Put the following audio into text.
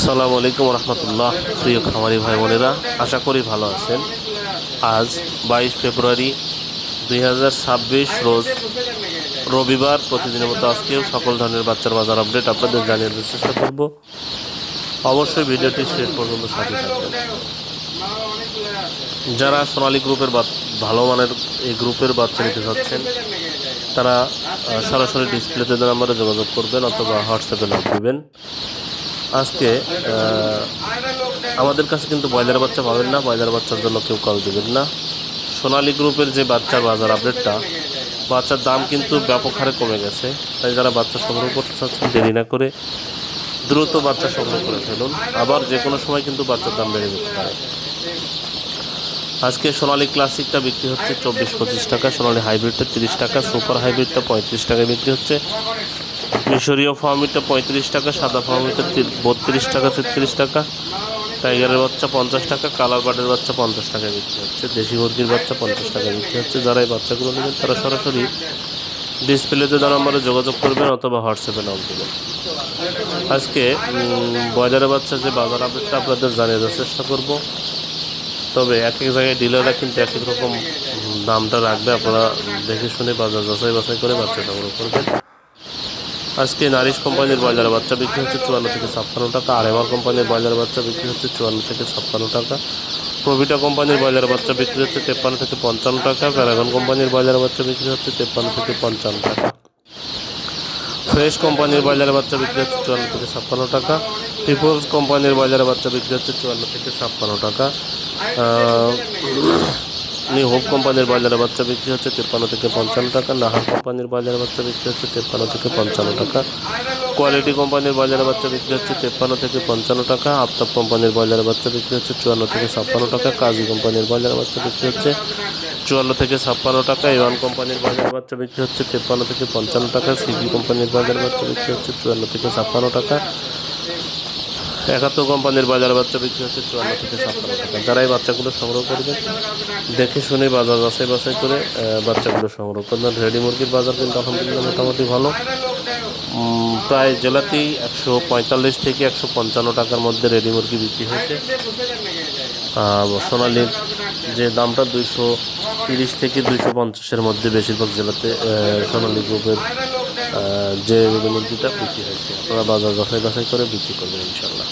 আসসালামু আলাইকুম রহমতুল্লাহ। প্রিয় খামারি ভাই বোনেরা, আশা করি ভালো আছেন। আজ 22 ফেব্রুয়ারি 2026 রোজ রবিবার। প্রতিদিনের মতো আজকেও সকল ধরনের বাচ্চার বাজার আপডেট আপনাদের জানিয়ে দেওয়ার চেষ্টা করব। অবশ্যই ভিডিওটি শেষ পর্যন্ত সাথে থাকবেন। যারা সোনালী গ্রুপের ভালো মানের এই গ্রুপের বাচ্চা নিতে চাচ্ছেন তারা সরাসরি ডিসপ্লেতে নাম্বারে যোগাযোগ করবেন অথবা হোয়াটসঅ্যাপে নক দিবেন। আজকে আমাদের কাছে কিন্তু ব্রয়লার বাচ্চা পাবেন না, ব্রয়লার বাচ্চার জন্য কেউ কল দেবেন না। সোনালী গ্রুপের যে বাচ্চার বাজার আপডেটটা, বাচ্চার দাম কিন্তু ব্যাপক হারে কমে গেছে। তাই যারা বাচ্চা সংগ্রহ করতে চাচ্ছেন দেরি না করে দ্রুত বাচ্চা সংগ্রহ করে ফেলুন। আবার যে কোনো সময় কিন্তু বাচ্চার দাম বেড়ে যেতে পারে। আজকে সোনালী ক্লাসিকটা বিক্রি হচ্ছে 24-25 টাকা, সোনালী হাইব্রিডটা 30 টাকা, সুপার হাইব্রিডটা 35 টাকায় বিক্রি হচ্ছে, মিশরীয় ফার্মিটা 35 টাকা, সাদা ফার্মিটা 32 টাকা 33 টাকা, টাইগারের বাচ্চা 50 টাকা, কালার বার্ডের বাচ্চা 50 টাকায় বিক্রি হচ্ছে, দেশি মুরগির বাচ্চা 50 টাকায় বিক্রি হচ্ছে। যারা এই বাচ্চাগুলো নেবেন তারা সরাসরি ডিসপ্লেতে দেওয়া নম্বরে যোগাযোগ করবেন অথবা হোয়াটসঅ্যাপে নক দেবেন। আজকে ব্রয়লারের বাচ্চা যে বাজার আপডেটটা আপনাদের জানিয়ে দেওয়ার চেষ্টা করব। তবে এক এক জায়গায় ডিলাররা কিন্তু এক এক রকম দামটা রাখবে, আপনারা দেখে শুনে বাজার যাচাই বাছাই করে বাচ্চা সংগ্রহ করবেন। আজকে নারিশ কোম্পানির ব্রয়লার বাচ্চা বিক্রি হচ্ছে 54 থেকে 56 টাকা, আরএমআর কোম্পানির ব্রয়লার বাচ্চা বিক্রি হচ্ছে 54 থেকে 56 টাকা, প্রভিটা কোম্পানির ব্রয়লার বাচ্চা বিক্রি হচ্ছে 53 থেকে 55 টাকা, প্যারাগন কোম্পানির ব্রয়লার বাচ্চা বিক্রি হচ্ছে 53 থেকে 55 টাকা, ফ্রেশ কোম্পানির ব্রয়লার বাচ্চা বিক্রি হচ্ছে 54 থেকে 56 টাকা, পিপলস কোম্পানির ব্রয়লার বাচ্চা বিক্রি হচ্ছে 54 থেকে 56 টাকা, নিউ হোপ কোম্পানির ব্রয়লার বাচ্চা বিক্রি হচ্ছে 53 থেকে 55 টাকা, নাহার কোম্পানির ব্রয়লার বাচ্চা বিক্রি হচ্ছে 53 থেকে 55 টাকা, কোয়ালিটি কোম্পানির ব্রয়লার বাচ্চা বিক্রি হচ্ছে 53 থেকে 55 টাকা, আফতাব কোম্পানির ব্রয়লার বাচ্চা বিক্রি হচ্ছে 54 থেকে 56 টাকা, কাজী কোম্পানির ব্রয়লার বাচ্চা বিক্রি হচ্ছে 54 থেকে 56 টাকা, এওয়ান কোম্পানির ব্রয়লার বাচ্চা বিক্রি হচ্ছে 53 থেকে 55 টাকা, সিপি কোম্পানির ব্রয়লার বাচ্চা বিক্রি হচ্ছে 54 থেকে 56 টাকা, 71 কোম্পানির বাজার বাচ্চা বিক্রি হচ্ছে 54 থেকে 56 টাকা। যারা এই বাচ্চাগুলো সংগ্রহ করবেন দেখে শুনে বাজার বাছাই বাছাই করে বাচ্চাগুলো সংগ্রহ করবেন। রেডি মুরগির বাজার কিন্তু আলহামদুলিল্লাহ মোটামুটি ভালো, প্রায় জেলাতেই 145 থেকে 155 টাকার মধ্যে রেডি মুরগি বিক্রি হয়েছে। সোনালির যে দামটা 230 থেকে 250-এর মধ্যে বেশিরভাগ জেলাতে সোনালী গ্রুপের যে রেডি মুরগিটা বিক্রি হয়েছে। আপনারা বাজার বাছাই বাছাই করে বিক্রি করবেন ইনশাল্লাহ।